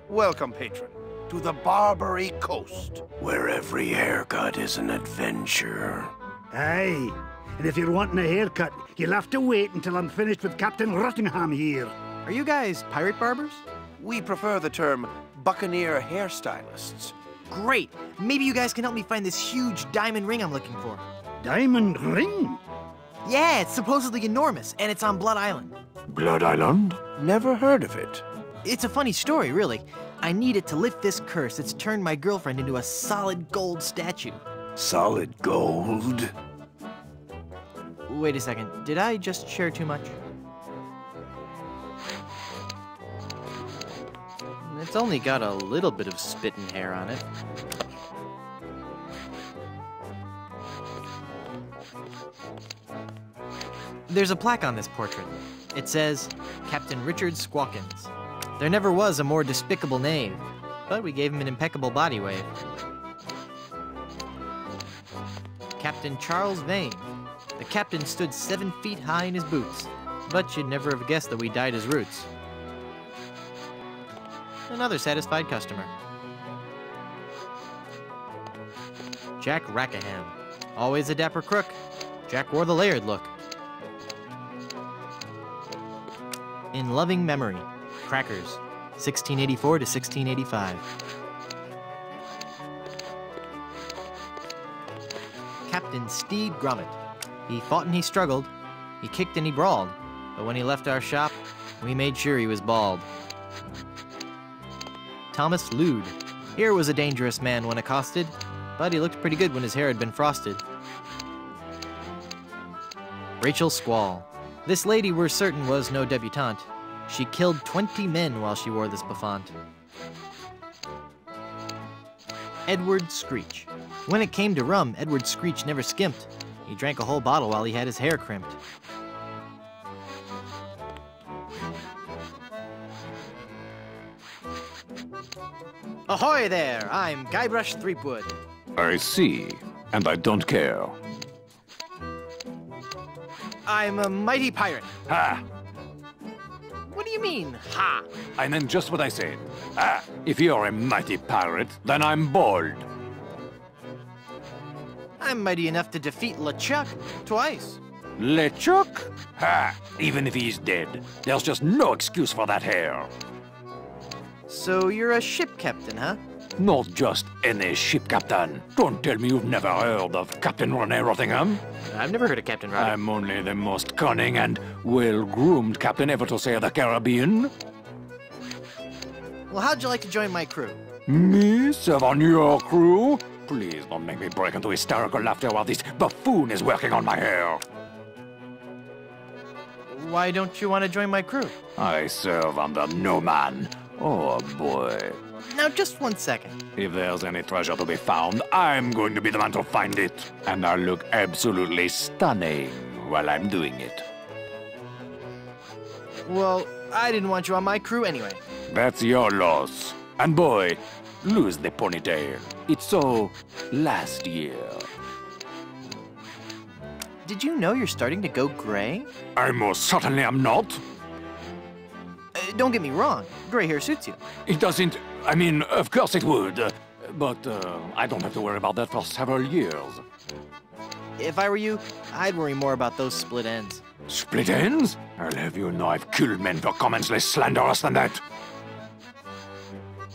Welcome, patron, to the Barbery coast, where every haircut is an adventure. Aye, and if you're wanting a haircut, you'll have to wait until I'm finished with Captain Rottingham here. Are you guys pirate barbers? We prefer the term buccaneer hairstylists. Great! Maybe you guys can help me find this huge diamond ring I'm looking for. Diamond ring? Yeah, it's supposedly enormous, and it's on Blood Island. Blood Island? Never heard of it. It's a funny story, really. I need it to lift this curse that's turned my girlfriend into a solid gold statue. Solid gold? Wait a second, did I just share too much? It's only got a little bit of spit and hair on it. There's a plaque on this portrait. It says, Captain Richard Squawkins. There never was a more despicable knave, but we gave him an impeccable body wave. Captain Charles Vane. The captain stood 7 feet high in his boots, but you'd never have guessed that we dyed his roots. Another satisfied customer. Jack Rackham. Always a dapper crook. Jack wore the layered look. In loving memory. Crackers. 1684 to 1685. Captain Stede Grommet. He fought and he struggled. He kicked and he brawled. But when he left our shop, we made sure he was bald. Thomas Lude. Here was a dangerous man when accosted, but he looked pretty good when his hair had been frosted. Rachel Squall. This lady we're certain was no debutante. She killed 20 men while she wore this bouffant. Edward Screech. When it came to rum, Edward Screech never skimped. He drank a whole bottle while he had his hair crimped. Ahoy there! I'm Guybrush Threepwood. I see, and I don't care. I'm a mighty pirate. Ha! What do you mean, ha? I meant just what I said. Ah, if you're a mighty pirate, then I'm bald. I'm mighty enough to defeat LeChuck twice. LeChuck? Ha! Even if he's dead, there's just no excuse for that hair. So you're a ship captain, huh? Not just any ship captain. Don't tell me you've never heard of Captain Rene Rottingham. I've never heard of Captain Roddy. I'm only the most cunning and well-groomed captain ever to sail the Caribbean. Well, how'd you like to join my crew? Me serve on your crew? Please don't make me break into hysterical laughter while this buffoon is working on my hair. Why don't you want to join my crew? I serve under no man. Oh, boy. Now, just 1 second. If there's any treasure to be found, I'm going to be the man to find it. And I'll look absolutely stunning while I'm doing it. Well, I didn't want you on my crew anyway. That's your loss. And boy, lose the ponytail. It's so last year. Did you know you're starting to go gray? I most certainly am not. Don't get me wrong, gray hair suits you. It doesn't... I mean, of course it would. But I don't have to worry about that for several years. If I were you, I'd worry more about those split ends. Split ends? I'll have you know I've killed men for comments less slanderous than that.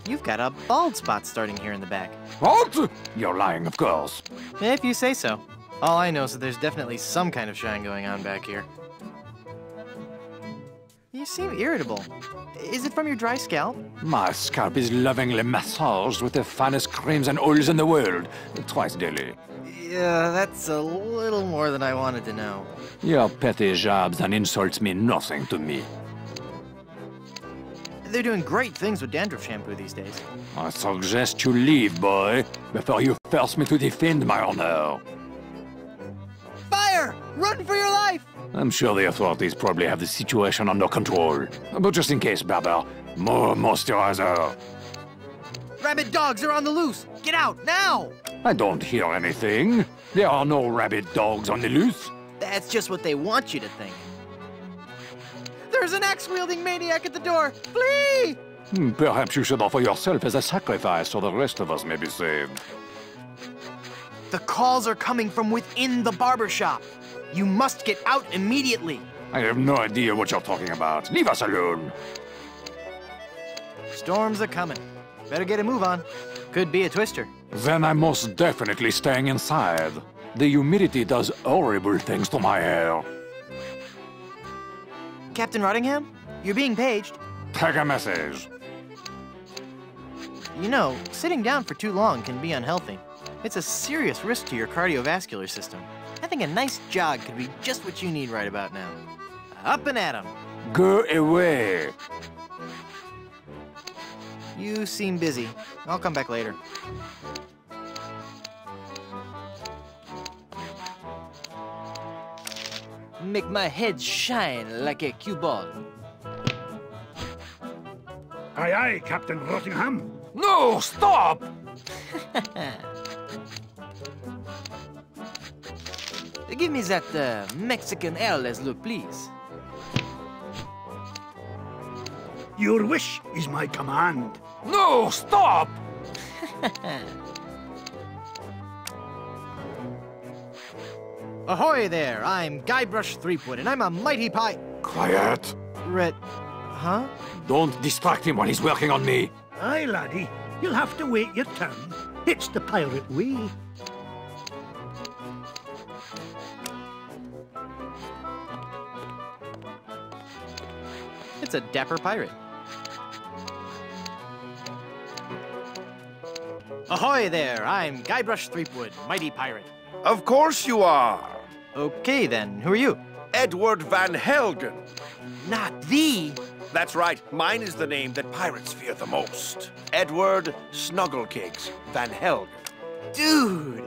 You've got a bald spot starting here in the back. What? You're lying, of course. If you say so. All I know is that there's definitely some kind of shine going on back here. You seem irritable. Is it from your dry scalp? My scalp is lovingly massaged with the finest creams and oils in the world, twice daily. Yeah, that's a little more than I wanted to know. Your petty jabs and insults mean nothing to me. They're doing great things with dandruff shampoo these days. I suggest you leave, boy, before you force me to defend my honor. Fire! Run for your life! I'm sure the authorities probably have the situation under control. But just in case, Barber, more moisturizer. Rabid dogs are on the loose! Get out, now! I don't hear anything. There are no rabid dogs on the loose. That's just what they want you to think. There's an axe-wielding maniac at the door! Flee! Perhaps you should offer yourself as a sacrifice so the rest of us may be saved. The calls are coming from within the barber shop. You must get out immediately. I have no idea what you're talking about. Leave us alone. Storms are coming. Better get a move on. Could be a twister. Then I'm most definitely staying inside. The humidity does horrible things to my hair. Captain Rottingham, you're being paged. Take a message. You know, sitting down for too long can be unhealthy. It's a serious risk to your cardiovascular system. I think a nice jog could be just what you need right about now. Up and at 'em. Go away. You seem busy. I'll come back later. Make my head shine like a cue ball. Aye, aye, Captain Rottingham. No, stop! Give me that Mexican airless look, please. Your wish is my command. No, stop! Ahoy there! I'm Guybrush Threepwood, and I'm a mighty Quiet. Huh? Don't distract him while he's working on me. Aye, laddie, you'll have to wait your turn. It's the pirate way. It's a dapper pirate. Ahoy there! I'm Guybrush Threepwood, mighty pirate. Of course you are. Okay then, who are you? Edward Van Helgen. Not thee! That's right, mine is the name that pirates fear the most. Edward Snugglecakes Van Helgen. Dude!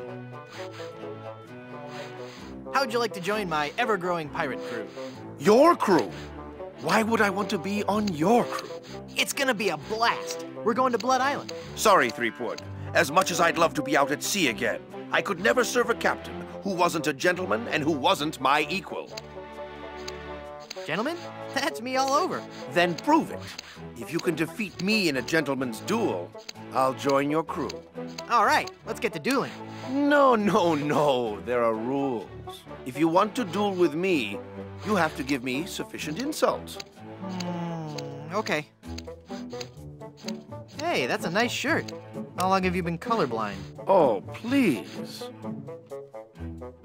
How'd you like to join my ever-growing pirate crew? Your crew? Why would I want to be on your crew? It's gonna be a blast. We're going to Blood Island. Sorry, Threepwood. As much as I'd love to be out at sea again, I could never serve a captain who wasn't a gentleman and who wasn't my equal. Gentlemen, that's me all over. Then prove it. If you can defeat me in a gentleman's duel, I'll join your crew. All right, let's get to dueling. No. There are rules. If you want to duel with me, you have to give me sufficient insult. Okay. Hey, that's a nice shirt. How long have you been colorblind? Oh, please.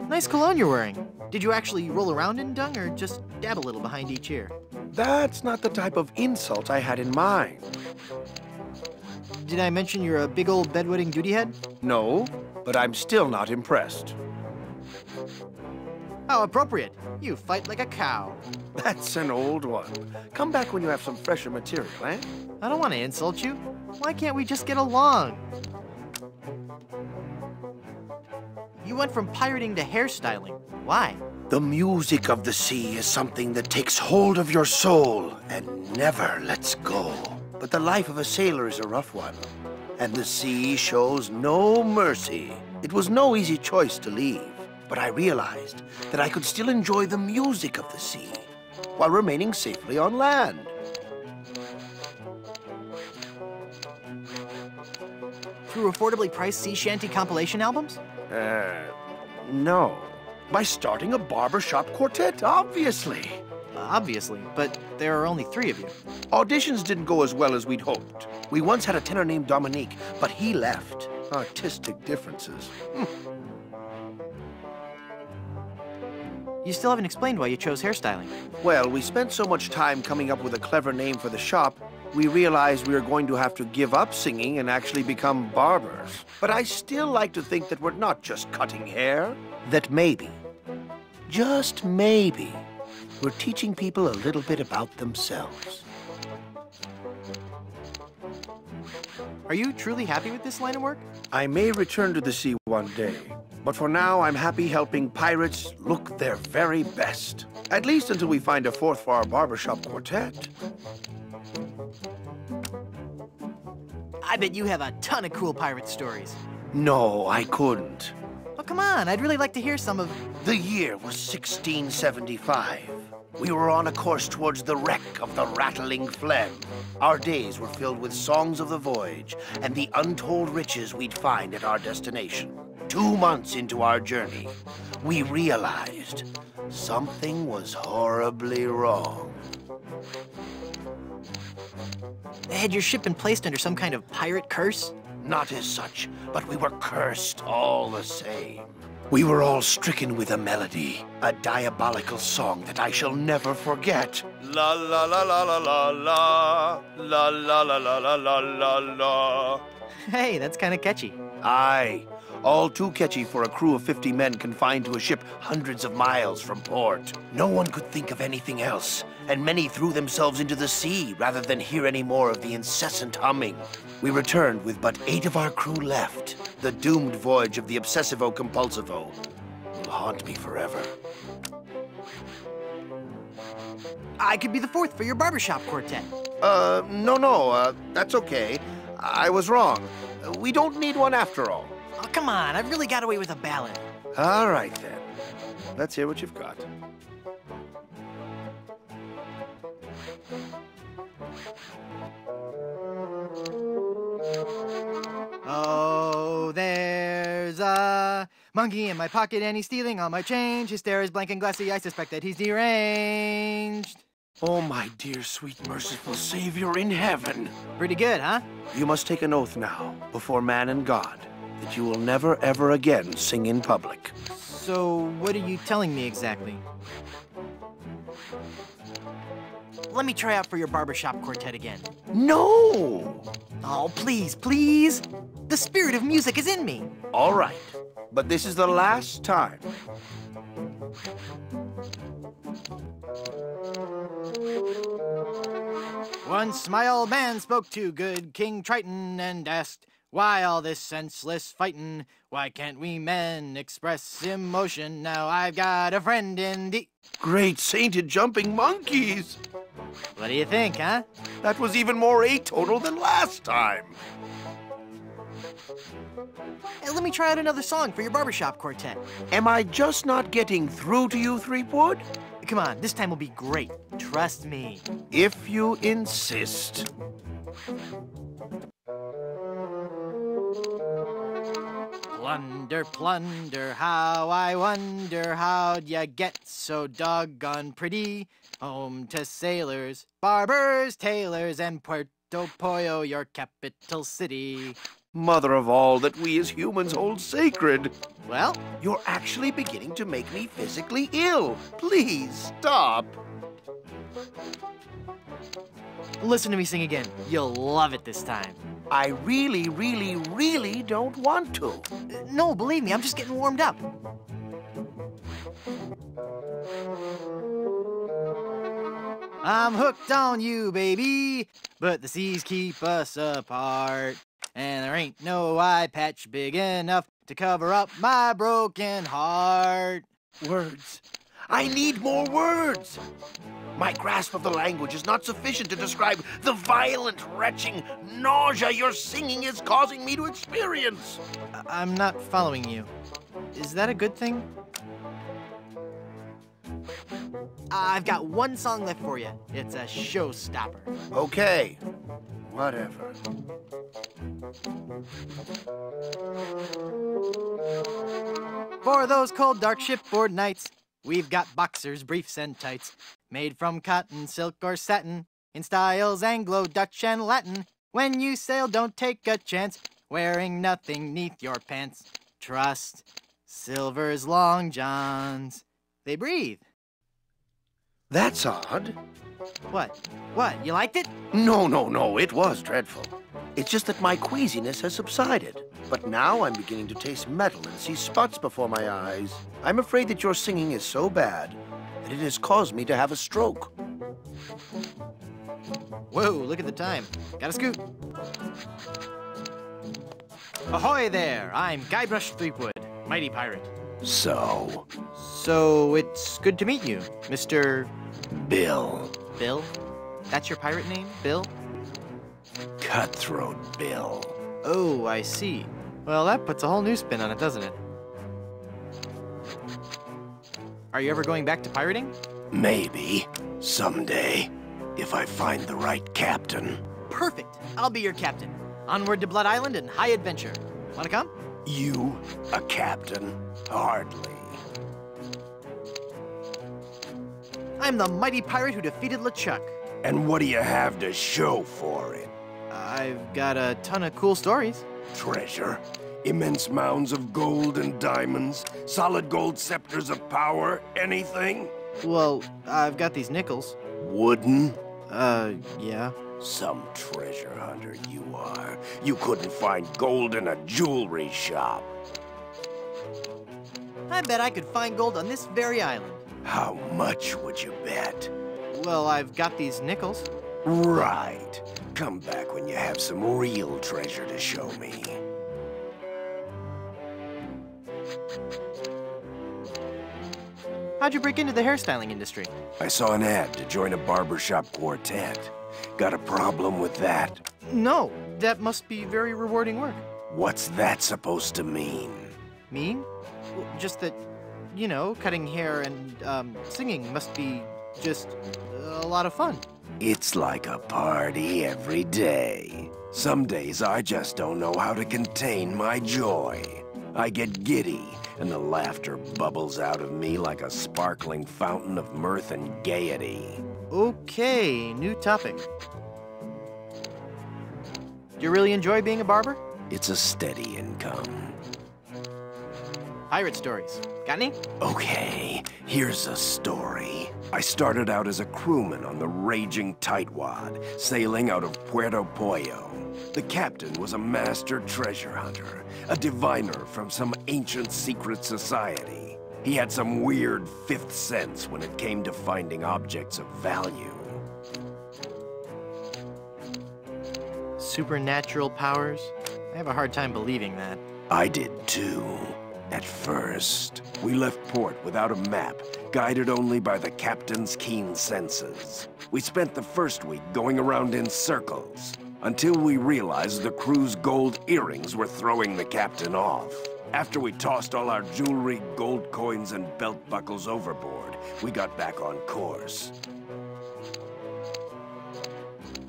Nice cologne you're wearing. Did you actually roll around in dung or just dab a little behind each ear? That's not the type of insult I had in mind. Did I mention you're a big old bedwetting duty head? No, but I'm still not impressed. How appropriate. You fight like a cow. That's an old one. Come back when you have some fresher material, eh? I don't want to insult you. Why can't we just get along? You went from pirating to hairstyling. Why? The music of the sea is something that takes hold of your soul and never lets go. But the life of a sailor is a rough one, and the sea shows no mercy. It was no easy choice to leave, but I realized that I could still enjoy the music of the sea while remaining safely on land. Through affordably priced sea shanty compilation albums? No. By starting a barbershop quartet, obviously. Obviously, but there are only 3 of you. Auditions didn't go as well as we'd hoped. We once had a tenor named Dominique, but he left. Artistic differences. You still haven't explained why you chose hairstyling. Well, we spent so much time coming up with a clever name for the shop, we realized we were going to have to give up singing and actually become barbers. But I still like to think that we're not just cutting hair, that maybe, just maybe, we're teaching people a little bit about themselves. Are you truly happy with this line of work? I may return to the sea one day, but for now I'm happy helping pirates look their very best. At least until we find a 4th for our barbershop quartet. I bet you have a ton of cool pirate stories. No, I couldn't. Oh, come on, I'd really like to hear some of... The year was 1675. We were on a course towards the wreck of the Rattling Phlegm. Our days were filled with songs of the voyage and the untold riches we'd find at our destination. 2 months into our journey, we realized something was horribly wrong. Had your ship been placed under some kind of pirate curse? Not as such, but we were cursed all the same. We were all stricken with a melody, a diabolical song that I shall never forget. La la la la la la la, la la la la la la la la. Hey, that's kind of catchy. Aye, all too catchy for a crew of 50 men confined to a ship hundreds of miles from port. No one could think of anything else, and many threw themselves into the sea rather than hear any more of the incessant humming. We returned with but 8 of our crew left. The doomed voyage of the Obsessivo-Compulsivo will haunt me forever. I could be the 4th for your barbershop quartet. No, that's okay. I was wrong. We don't need one after all. Oh, come on, I've really got away with a ballad. All right, then. Let's hear what you've got. Oh, there's a monkey in my pocket and he's stealing all my change. His stare is blank and glassy. I suspect that he's deranged. Oh, my dear, sweet, merciful Savior in heaven. Pretty good, huh? You must take an oath now, before man and God, that you will never, ever again sing in public. So, what are you telling me exactly? Let me try out for your barbershop quartet again. No! Oh, please, please. The spirit of music is in me. All right, but this is the last time. Once my old man spoke to good King Triton and asked, why all this senseless fightin'? Why can't we men express emotion? Now I've got a friend in the... Great sainted jumping monkeys! What do you think, huh? That was even more atonal than last time. Hey, let me try out another song for your barbershop quartet. Am I just not getting through to you, Threepwood? Come on, this time will be great. Trust me. If you insist. Plunder, plunder, how I wonder how'd ya get so doggone pretty? Home to sailors, barbers, tailors, and Puerto Pollo, your capital city. Mother of all that we as humans hold sacred. Well, You're actually beginning to make me physically ill. Please stop. listen to me sing again. You'll love it this time. I really, really, really don't want to. No, believe me, I'm just getting warmed up. I'm hooked on you, baby, but the seas keep us apart. And there ain't no eye patch big enough to cover up my broken heart. Words. I need more words. My grasp of the language is not sufficient to describe the violent, retching nausea your singing is causing me to experience. I'm not following you. Is that a good thing? I've got one song left for you. It's a showstopper. Okay, whatever. For those cold, dark shipboard nights, we've got boxers, briefs, and tights, made from cotton, silk, or satin, in styles Anglo, Dutch, and Latin. When you sail, don't take a chance, wearing nothing neath your pants. Trust Silver's long johns. They breathe. That's odd. What? What? You liked it? No, it was dreadful. It's just that my queasiness has subsided. But now I'm beginning to taste metal and see spots before my eyes. I'm afraid that your singing is so bad that it has caused me to have a stroke. Whoa, look at the time. Gotta scoot. Ahoy there! I'm Guybrush Threepwood, mighty pirate. So, It's good to meet you, Mr. Bill. Bill? That's your pirate name, Bill? Cutthroat Bill. Oh, I see. Well, that puts a whole new spin on it, doesn't it? Are you ever going back to pirating? Maybe. Someday. If I find the right captain. Perfect. I'll be your captain. Onward to Blood Island and high adventure. Wanna come? You, a captain? Hardly. I'm the mighty pirate who defeated LeChuck. And what do you have to show for it? I've got a ton of cool stories. Treasure? Immense mounds of gold and diamonds? Solid gold scepters of power? Anything? Well, I've got these nickels. Wooden? Yeah. Some treasure hunter you are. You couldn't find gold in a jewelry shop. I bet I could find gold on this very island. How much would you bet? Well, I've got these nickels. Right. Come back when you have some real treasure to show me. How'd you break into the hairstyling industry? I saw an ad to join a barbershop quartet. Got a problem with that? No, that must be very rewarding work. What's that supposed to mean? Mean? Well, just that, you know, cutting hair and singing must be just a lot of fun. It's like a party every day. Some days I just don't know how to contain my joy. I get giddy, and the laughter bubbles out of me like a sparkling fountain of mirth and gaiety. Okay, new topic. Do you really enjoy being a barber? It's a steady income. Pirate stories. Got any? Okay, here's a story. I started out as a crewman on the raging tightwad, sailing out of Puerto Pollo. The captain was a master treasure hunter, a diviner from some ancient secret society. He had some weird fifth sense when it came to finding objects of value. Supernatural powers? I have a hard time believing that. I did too. At first, we left port without a map, guided only by the captain's keen senses. We spent the first week going around in circles, until we realized the crew's gold earrings were throwing the captain off. After we tossed all our jewelry, gold coins, and belt buckles overboard, we got back on course.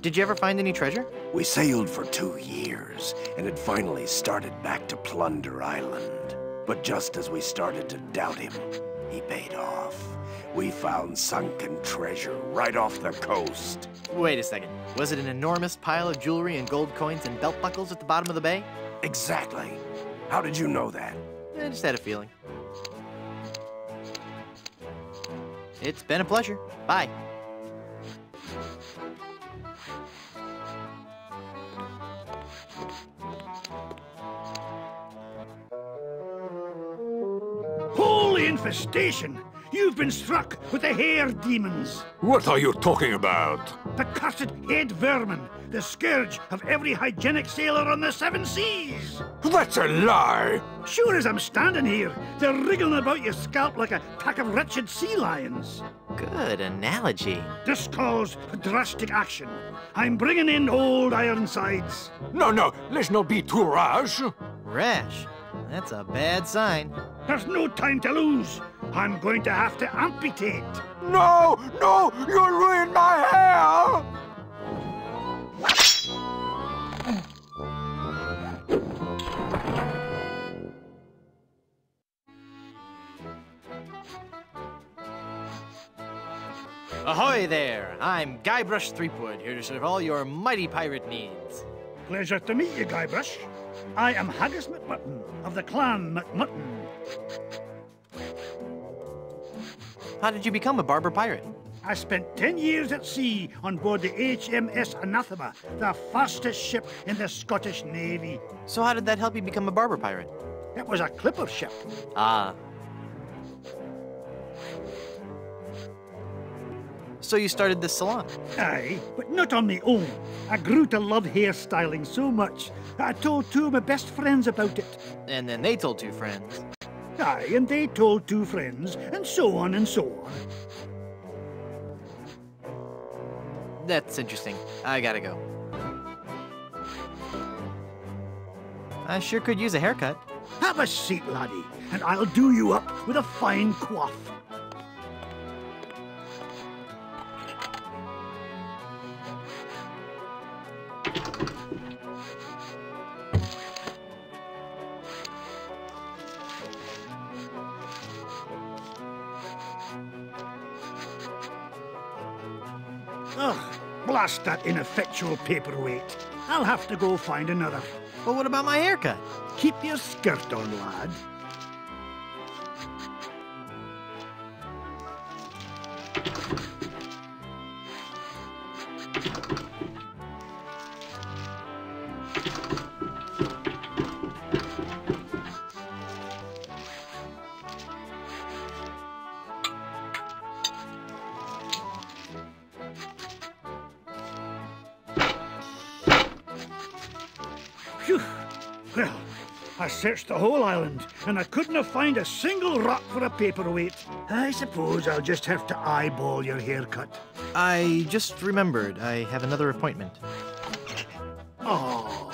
Did you ever find any treasure? We sailed for 2 years, and had finally started back to Plunder Island. But just as we started to doubt him, he paid off. We found sunken treasure right off the coast. Wait a second. Was it an enormous pile of jewelry and gold coins and belt buckles at the bottom of the bay? Exactly. How did you know that? I just had a feeling. It's been a pleasure. Bye. Holy infestation! You've been struck with the hair demons. What are you talking about? The cursed head vermin, the scourge of every hygienic sailor on the 7 seas. That's a lie! Sure as I'm standing here, they're wriggling about your scalp like a pack of wretched sea lions. Good analogy. This calls for drastic action. I'm bringing in old Ironsides. No, let's not be too rash. Rash. That's a bad sign. There's no time to lose. I'm going to have to amputate. No, you'll ruin my hair! Ahoy there! I'm Guybrush Threepwood, here to serve all your mighty pirate needs. Pleasure to meet you, Guybrush. I am Haggis McMutton of the clan McMutton. How did you become a barber pirate? I spent 10 years at sea on board the HMS Anathema, the fastest ship in the Scottish Navy. So how did that help you become a barber pirate? It was a clipper ship. Ah. So you started this salon? Aye, but not on my own. I grew to love hairstyling so much that I told 2 of my best friends about it. And then they told 2 friends. Aye, and they told 2 friends, and so on and so on. That's interesting. I gotta go. I sure could use a haircut. Have a seat, laddie, and I'll do you up with a fine coif. Ugh, blast that ineffectual paperweight. I'll have to go find another. But what about my haircut? Keep your skirt on, lad. Phew. Well, I searched the whole island, and I couldn't have found a single rock for a paperweight. I suppose I'll just have to eyeball your haircut. I just remembered I have another appointment. Oh,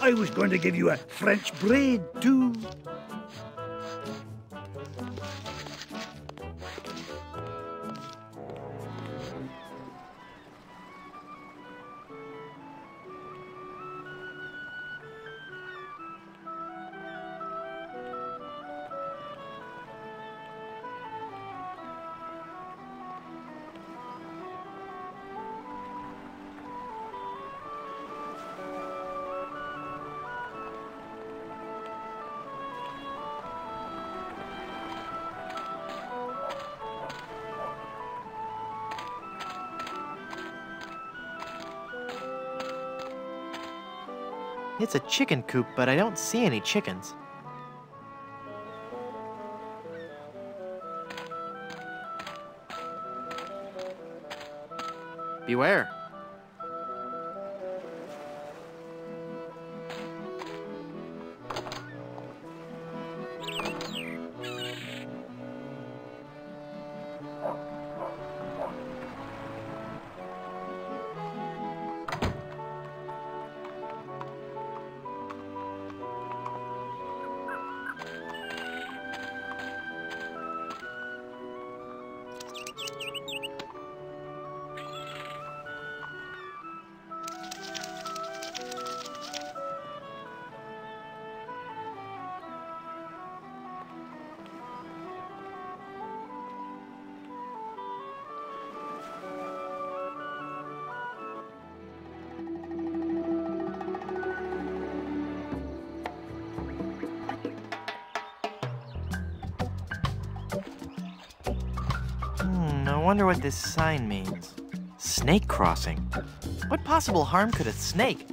I was going to give you a French braid, too. It's a chicken coop, but I don't see any chickens. Beware. I wonder what this sign means. Snake crossing. What possible harm could a snake?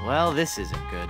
Well, this isn't good.